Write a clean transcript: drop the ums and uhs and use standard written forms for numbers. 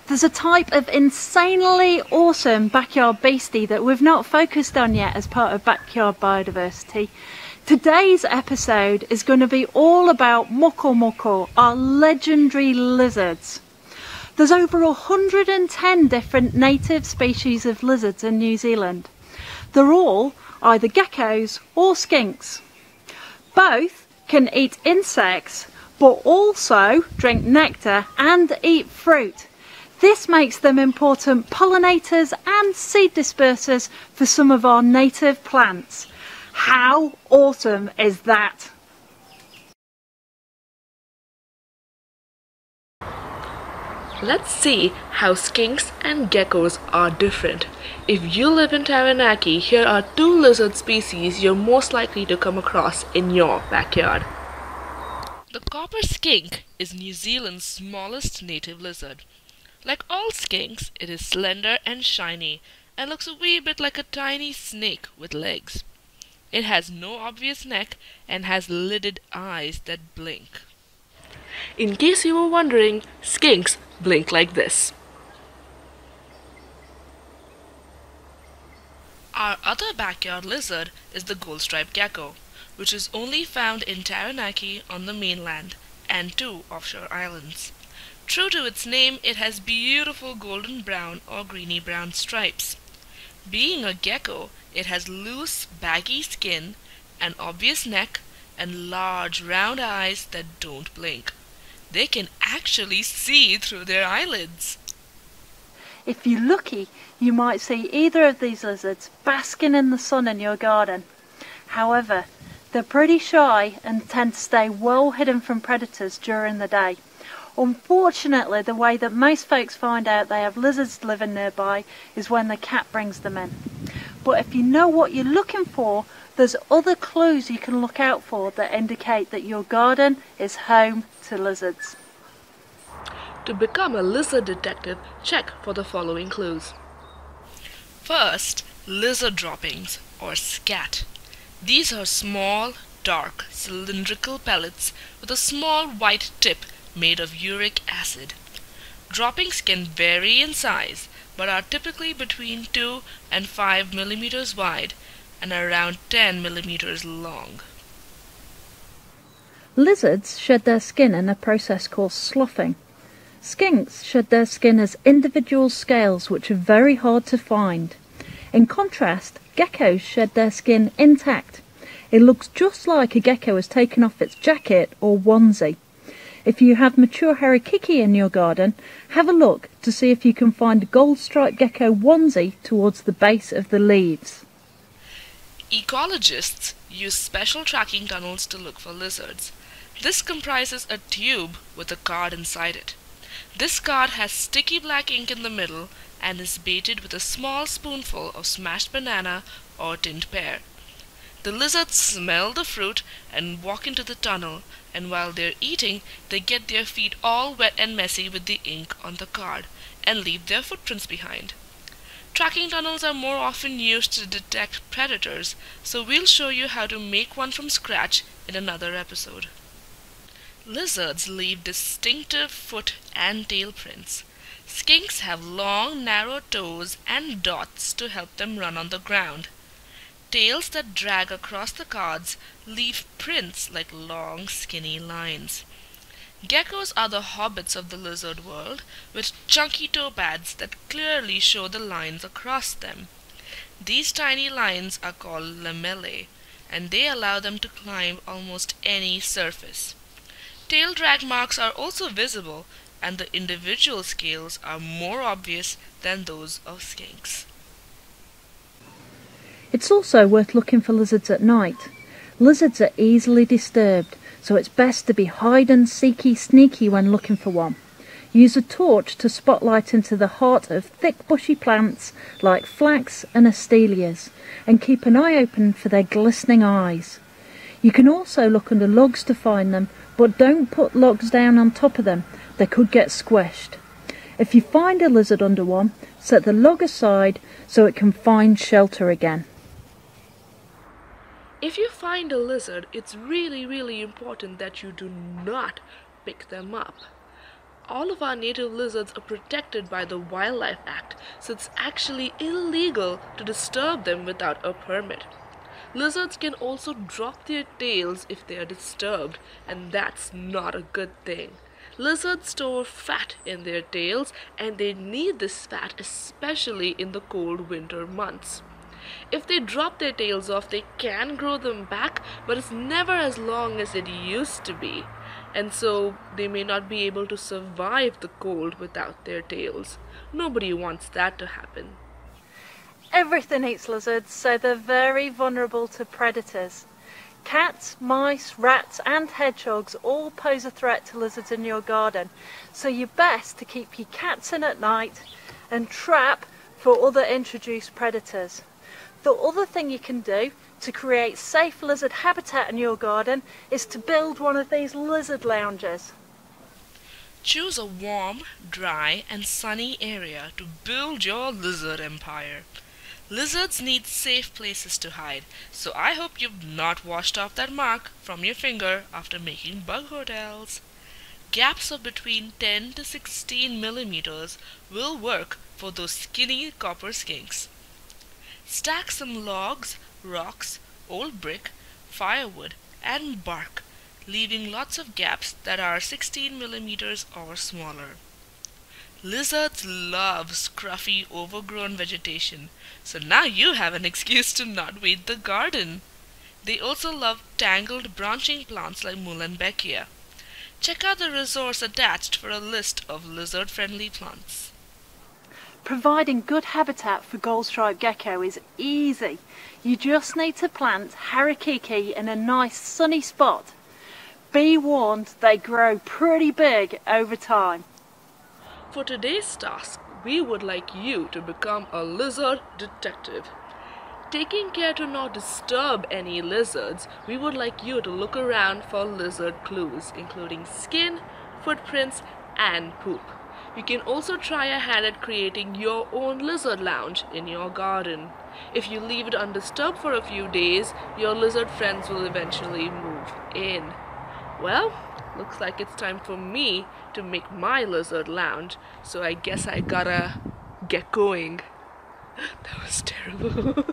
There's a type of insanely awesome backyard beastie that we've not focused on yet as part of backyard biodiversity. Today's episode is going to be all about mokomoko, our legendary lizards. There's over 110 different native species of lizards in New Zealand. They're all either geckos or skinks. Both can eat insects, but also drink nectar and eat fruit. This makes them important pollinators and seed dispersers for some of our native plants. How awesome is that? Let's see how skinks and geckos are different. If you live in Taranaki, here are two lizard species you're most likely to come across in your backyard. The copper skink is New Zealand's smallest native lizard. Like all skinks, it is slender and shiny and looks a wee bit like a tiny snake with legs. It has no obvious neck and has lidded eyes that blink. In case you were wondering, skinks blink like this. Our other backyard lizard is the gold-striped gecko, which is only found in Taranaki on the mainland and 2 offshore islands. True to its name, it has beautiful golden brown or greeny brown stripes. Being a gecko, it has loose, baggy skin, an obvious neck, and large round eyes that don't blink. They can actually see through their eyelids. If you're lucky, you might see either of these lizards basking in the sun in your garden. However, they're pretty shy and tend to stay well hidden from predators during the day. Unfortunately, the way that most folks find out they have lizards living nearby is when the cat brings them in. But if you know what you're looking for, there's other clues you can look out for that indicate that your garden is home to lizards. To become a lizard detective, check for the following clues. First, lizard droppings or scat. These are small, dark, cylindrical pellets with a small white tip made of uric acid. Droppings can vary in size, but are typically between 2 and 5 millimeters wide and around 10 millimeters long. Lizards shed their skin in a process called sloughing. Skinks shed their skin as individual scales, which are very hard to find. In contrast, geckos shed their skin intact. It looks just like a gecko has taken off its jacket or onesie. If you have mature harakiki in your garden, have a look to see if you can find a gold-striped gecko onesie towards the base of the leaves. Ecologists use special tracking tunnels to look for lizards. This comprises a tube with a card inside it. This card has sticky black ink in the middle and is baited with a small spoonful of smashed banana or tinned pear. The lizards smell the fruit and walk into the tunnel, and while they're eating, they get their feet all wet and messy with the ink on the card and leave their footprints behind. Tracking tunnels are more often used to detect predators, so we'll show you how to make one from scratch in another episode. Lizards leave distinctive foot and tail prints. Skinks have long, narrow toes and dots to help them run on the ground. Tails that drag across the cards leave prints like long, skinny lines. Geckos are the hobbits of the lizard world, with chunky toe pads that clearly show the lines across them. These tiny lines are called lamellae, and they allow them to climb almost any surface. Tail drag marks are also visible, and the individual scales are more obvious than those of skinks. It's also worth looking for lizards at night. Lizards are easily disturbed, so it's best to be hide-and-seeky sneaky when looking for one. Use a torch to spotlight into the heart of thick bushy plants like flax and astelias, and keep an eye open for their glistening eyes. You can also look under logs to find them, but don't put logs down on top of them, they could get squished. If you find a lizard under one, set the log aside so it can find shelter again. If you find a lizard, it's really important that you do not pick them up. all of our native lizards are protected by the Wildlife Act, so it's actually illegal to disturb them without a permit. Lizards can also drop their tails if they are disturbed, and that's not a good thing. Lizards store fat in their tails, and they need this fat especially in the cold winter months. If they drop their tails off, they can grow them back, but it's never as long as it used to be. And so they may not be able to survive the cold without their tails. Nobody wants that to happen. Everything eats lizards, so they're very vulnerable to predators. Cats, mice, rats and hedgehogs all pose a threat to lizards in your garden, so you're best to keep your cats in at night and trap for other introduced predators. The other thing you can do to create safe lizard habitat in your garden is to build one of these lizard lounges. Choose a warm, dry and sunny area to build your lizard empire. Lizards need safe places to hide, so I hope you've not washed off that mark from your finger after making bug hotels. Gaps of between 10 to 16 millimeters will work for those skinny copper skinks. Stack some logs, rocks, old brick, firewood, and bark, leaving lots of gaps that are 16 millimeters or smaller. Lizards love scruffy, overgrown vegetation, so now you have an excuse to not weed the garden. They also love tangled, branching plants like Muhlenbeckia. Check out the resource attached for a list of lizard-friendly plants. Providing good habitat for gold-striped gecko is easy. You just need to plant harakiki in a nice sunny spot. Be warned, they grow pretty big over time. For today's task, we would like you to become a lizard detective. Taking care to not disturb any lizards, we would like you to look around for lizard clues, including skin, footprints, and poop. You can also try a hand at creating your own lizard lounge in your garden. If you leave it undisturbed for a few days, your lizard friends will eventually move in. Well, looks like it's time for me to make my lizard lounge, so I guess I gotta get going. That was terrible.